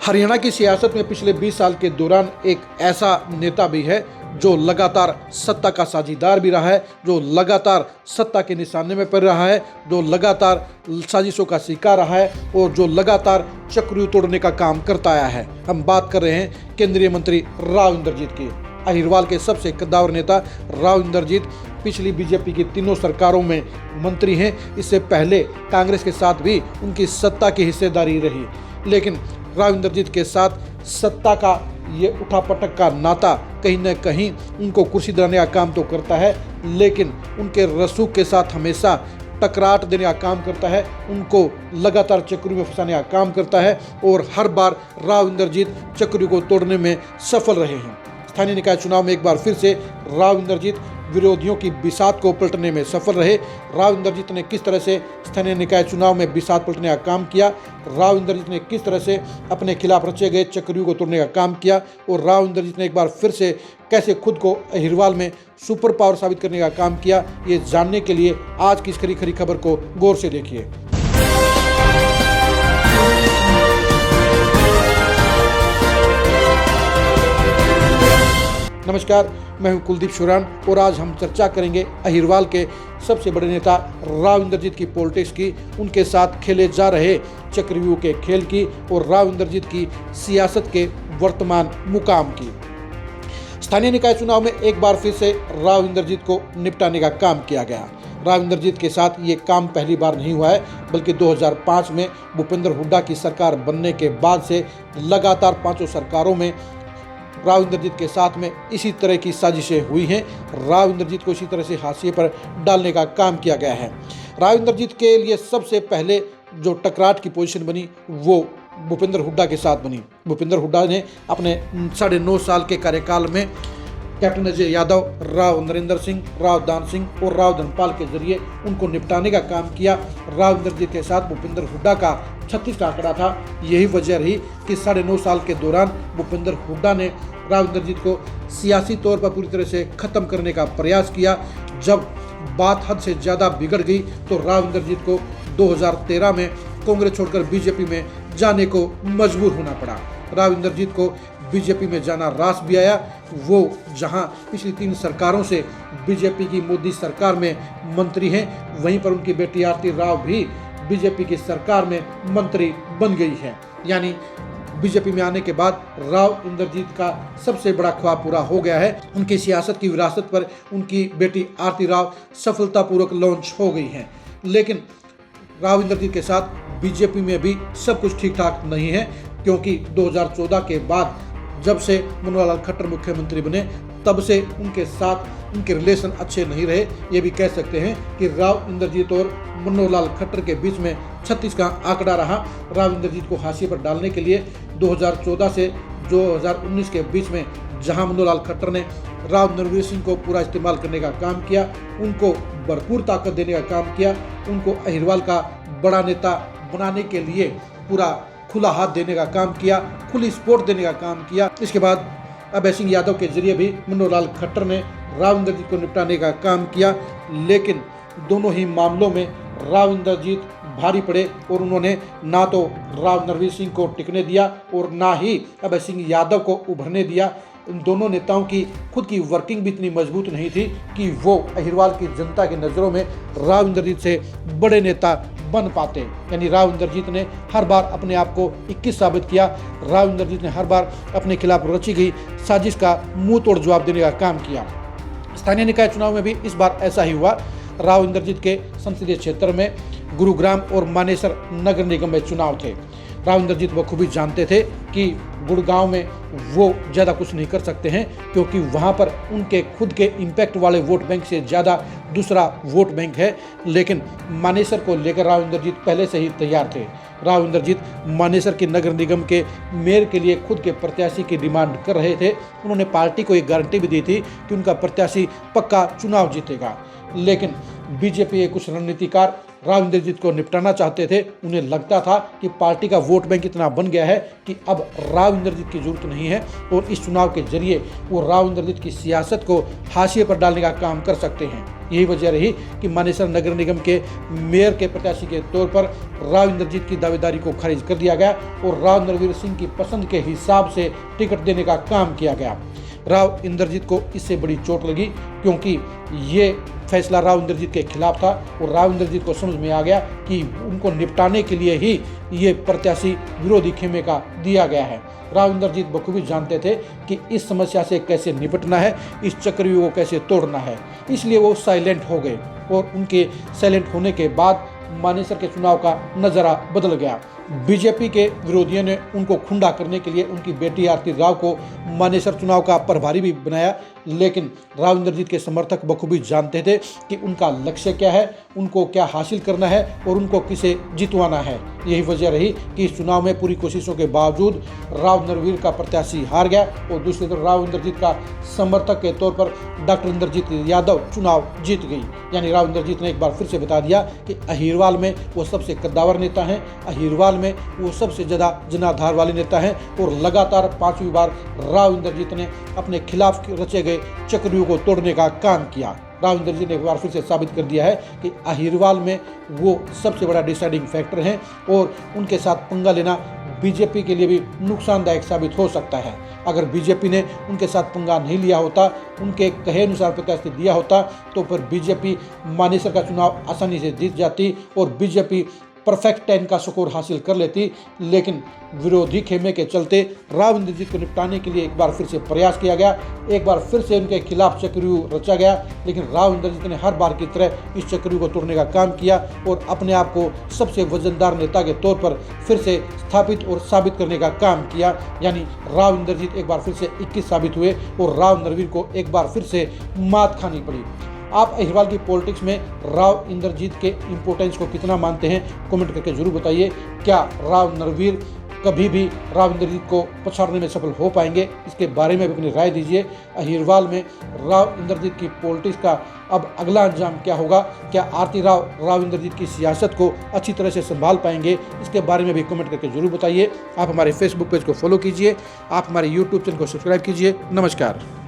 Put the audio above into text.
हरियाणा की सियासत में पिछले 20 साल के दौरान एक ऐसा नेता भी है जो लगातार सत्ता का साझीदार भी रहा है, जो लगातार सत्ता के निशाने में पड़ रहा है, जो लगातार साजिशों का शिकार रहा है और जो लगातार चक्रव्यूह तोड़ने का काम करता आया है। हम बात कर रहे हैं केंद्रीय मंत्री राव इंद्रजीत की। अहिरवाल के सबसे कद्दावर नेता राव इंद्रजीत पिछली बीजेपी की तीनों सरकारों में मंत्री हैं। इससे पहले कांग्रेस के साथ भी उनकी सत्ता की हिस्सेदारी रही, लेकिन राव इंद्रजीत के साथ सत्ता का ये उठापटक का नाता कहीं न कहीं उनको कुर्सी दिलाने का काम तो करता है, लेकिन उनके रसूख के साथ हमेशा टकराट देने का काम करता है, उनको लगातार चक्रव्यूह में फंसाने का काम करता है और हर बार राव इंद्रजीत चक्रव्यूह को तोड़ने में सफल रहे हैं। स्थानीय निकाय चुनाव में एक बार फिर से राव इंद्रजीत विरोधियों की बिसात को पलटने में सफल रहे। राव इंद्रजीत ने किस तरह से स्थानीय निकाय चुनाव में बिसात पलटने का काम किया, राव इंद्रजीत ने किस तरह से अपने खिलाफ रचे गए चक्रव्यूह को तोड़ने का काम किया और राव इंद्रजीत ने एक बार फिर से कैसे खुद को अहिरवाल में सुपर पावर साबित करने का काम किया, ये जानने के लिए आज की इस खरी खबर को गौर से देखिए। नमस्कार, मैं हूं कुलदीप शुरान और आज हम चर्चा करेंगे अहिरवाल के सबसे बड़े नेता राव इंद्रजीत की पॉलिटिक्स की, उनके साथ खेले जा रहे चक्रव्यूह के खेल की और राव इंद्रजीत की सियासत के वर्तमान मुकाम की। स्थानीय निकाय चुनाव में एक बार फिर से राव इंद्रजीत को निपटाने का काम किया गया। राव इंद्रजीत के साथ ये काम पहली बार नहीं हुआ है, बल्कि 2005 में भूपेंद्र हुड्डा की सरकार बनने के बाद से लगातार 5 सरकारों में राव इंद्रजीत के साथ में इसी तरह की साजिशें हुई हैं। राव इंद्रजीत को इसी तरह से हाशिए पर डालने का काम किया गया है। राव इंद्रजीत के लिए सबसे पहले जो टकराट की पोजीशन बनी वो भूपेंद्र हुड्डा के साथ बनी। भूपेंद्र हुड्डा ने अपने 9.5 साल के कार्यकाल में कैप्टन अजय यादव, राव नरेंद्र सिंह, राव दान सिंह और राव धनपाल के जरिए उनको निपटाने का काम किया। राव इंद्रजीत के साथ भूपेंद्र हुड्डा का 36 का आंकड़ा था। यही वजह रही कि 9.5 साल के दौरान भूपेंद्र हुड्डा ने राव इंद्रजीत को सियासी तौर पर पूरी तरह से खत्म करने का प्रयास किया। जब बात हद से ज़्यादा बिगड़ गई तो राव इंद्रजीत को 2013 में कांग्रेस छोड़कर बीजेपी में जाने को मजबूर होना पड़ा। राव इंद्रजीत को बीजेपी में जाना रास भी आया। वो जहां पिछली 3 सरकारों से बीजेपी की मोदी सरकार में मंत्री हैं, वहीं पर उनकी बेटी आरती राव भी बीजेपी की सरकार में मंत्री बन गई है। यानी बीजेपी में आने के बाद राव इंद्रजीत का सबसे बड़ा ख्वाब पूरा हो गया है। उनकी सियासत की विरासत पर उनकी बेटी आरती राव सफलतापूर्वक लॉन्च हो गई हैं। लेकिन राव इंद्रजीत के साथ बीजेपी में भी सब कुछ ठीक ठाक नहीं है, क्योंकि 2014 के बाद जब से मनोहर लाल खट्टर मुख्यमंत्री बने तब से उनके साथ उनके रिलेशन अच्छे नहीं रहे। ये भी कह सकते हैं कि राव इंद्रजीत और मनोहर लाल खट्टर के बीच में 36 का आंकड़ा रहा। राव इंद्रजीत को हाशिए पर डालने के लिए 2014 से 2019 के बीच में जहां मनोहर लाल खट्टर ने राव नरवीर सिंह को पूरा इस्तेमाल करने का काम किया, उनको भरपूर ताकत देने का काम किया, उनको अहिरवाल का बड़ा नेता बनाने के लिए पूरा खुला हाथ देने का काम किया, खुली सपोर्ट देने का काम किया। इसके बाद अभय सिंह यादव के जरिए भी मनोहर लाल खट्टर ने राव इंद्रजीत को निपटाने का काम किया, लेकिन दोनों ही मामलों में राव इंद्रजीत भारी पड़े और उन्होंने ना तो राव नरवीर सिंह को टिकने दिया और ना ही अभय सिंह यादव को उभरने दिया। इन दोनों नेताओं की खुद की वर्किंग भी इतनी मजबूत नहीं थी कि वो अहिरवाल की जनता की नज़रों में राव इंद्रजीत से बड़े नेता बन पाते। यानी राव इंद्रजीत ने हर बार अपने आप को 21 साबित किया। राव इंद्रजीत ने हर बार अपने खिलाफ रची गई साजिश का मुंह तोड़ जवाब देने का काम किया। स्थानीय निकाय चुनाव में भी इस बार ऐसा ही हुआ। राव इंद्रजीत के संसदीय क्षेत्र में गुरुग्राम और मानेसर नगर निगम में चुनाव थे। राव इंद्रजीत बखूबी जानते थे कि गुड़गांव में वो ज़्यादा कुछ नहीं कर सकते हैं, क्योंकि वहाँ पर उनके खुद के इम्पैक्ट वाले वोट बैंक से ज़्यादा दूसरा वोट बैंक है। लेकिन मानेसर को लेकर राव इंद्रजीत पहले से ही तैयार थे। राव इंद्रजीत मानेसर के नगर निगम के मेयर के लिए खुद के प्रत्याशी की डिमांड कर रहे थे। उन्होंने पार्टी को एक गारंटी भी दी थी कि उनका प्रत्याशी पक्का चुनाव जीतेगा। लेकिन बीजेपी के कुछ रणनीतिकार राव इंद्रजीत को निपटाना चाहते थे। उन्हें लगता था कि पार्टी का वोट बैंक इतना बन गया है कि अब राव इंद्रजीत की जरूरत नहीं है और इस चुनाव के जरिए वो राव इंद्रजीत की सियासत को हाशिए पर डालने का काम कर सकते हैं। यही वजह रही कि मानेसर नगर निगम के मेयर के प्रत्याशी के तौर पर राव इंद्रजीत की दावेदारी को खारिज कर दिया गया और राव नरवीर सिंह की पसंद के हिसाब से टिकट देने का काम किया गया। राव इंद्रजीत को इससे बड़ी चोट लगी क्योंकि ये फैसला राव इंद्रजीत के खिलाफ था और राव इंद्रजीत को समझ में आ गया कि उनको निपटाने के लिए ही ये प्रत्याशी विरोधी खेमे का दिया गया है। राव इंद्रजीत बखूबी जानते थे कि इस समस्या से कैसे निपटना है, इस चक्रव्यूह को कैसे तोड़ना है, इसलिए वो साइलेंट हो गए और उनके साइलेंट होने के बाद मानेसर के चुनाव का नज़ारा बदल गया। बीजेपी के विरोधियों ने उनको खुंडा करने के लिए उनकी बेटी आरती राव को मानेसर चुनाव का प्रभारी भी बनाया, लेकिन राव इंद्रजीत के समर्थक बखूबी जानते थे कि उनका लक्ष्य क्या है, उनको क्या हासिल करना है और उनको किसे जितवाना है। यही वजह रही कि इस चुनाव में पूरी कोशिशों के बावजूद राव नरवीर का प्रत्याशी हार गया और दूसरी तरफ राव इंद्रजीत का समर्थक के तौर पर डॉक्टर इंद्रजीत यादव चुनाव जीत गई। यानी राव इंद्रजीत ने एक बार फिर से बता दिया कि अहिरवाल में वो सबसे कद्दावर नेता हैं, अहिरवाल में वो सबसे ज़्यादा जनाधार वाले नेता हैं और लगातार 5वीं बार राव इंद्रजीत ने अपने खिलाफ रचे गए चक्रव्यूह को तोड़ने का काम किया। राव इंद्रजीत ने एक बार फिर से साबित कर दिया है कि अहिरवाल में वो सबसे बड़ा डिसाइडिंग फैक्टर हैं और उनके साथ पंगा लेना बीजेपी के लिए भी नुकसानदायक साबित हो सकता है। अगर बीजेपी ने उनके साथ पंगा नहीं लिया होता, उनके कहे अनुसार प्रत्याशी दिया होता, तो फिर बीजेपी मानेसर का चुनाव आसानी से जीत जाती और बीजेपी परफेक्ट 10 का स्कोर हासिल कर लेती। लेकिन विरोधी खेमे के चलते राव इंद्रजीत को निपटाने के लिए एक बार फिर से प्रयास किया गया, एक बार फिर से उनके खिलाफ चक्रव्यूह रचा गया, लेकिन राव इंद्रजीत ने हर बार की तरह इस चक्रव्यूह को तोड़ने का काम किया और अपने आप को सबसे वजनदार नेता के तौर पर फिर से स्थापित और साबित करने का काम किया। यानी राव इंद्रजीत एक बार फिर से 21 साबित हुए और राव नरवीर को एक बार फिर से मात खानी पड़ी। आप अहिरवाल की पॉलिटिक्स में राव इंद्रजीत के इम्पोर्टेंस को कितना मानते हैं, कमेंट करके जरूर बताइए। क्या राव नरवीर कभी भी राव इंद्रजीत को पछाड़ने में सफल हो पाएंगे, इसके बारे में भी अपनी राय दीजिए। अहिरवाल में राव इंद्रजीत की पॉलिटिक्स का अब अगला अंजाम क्या होगा? क्या आरती राव इंद्रजीत की सियासत को अच्छी तरह से संभाल पाएंगे? इसके बारे में भी कमेंट करके जरूर बताइए। आप हमारे फेसबुक पेज को फॉलो कीजिए, आप हमारे यूट्यूब चैनल को सब्सक्राइब कीजिए। नमस्कार।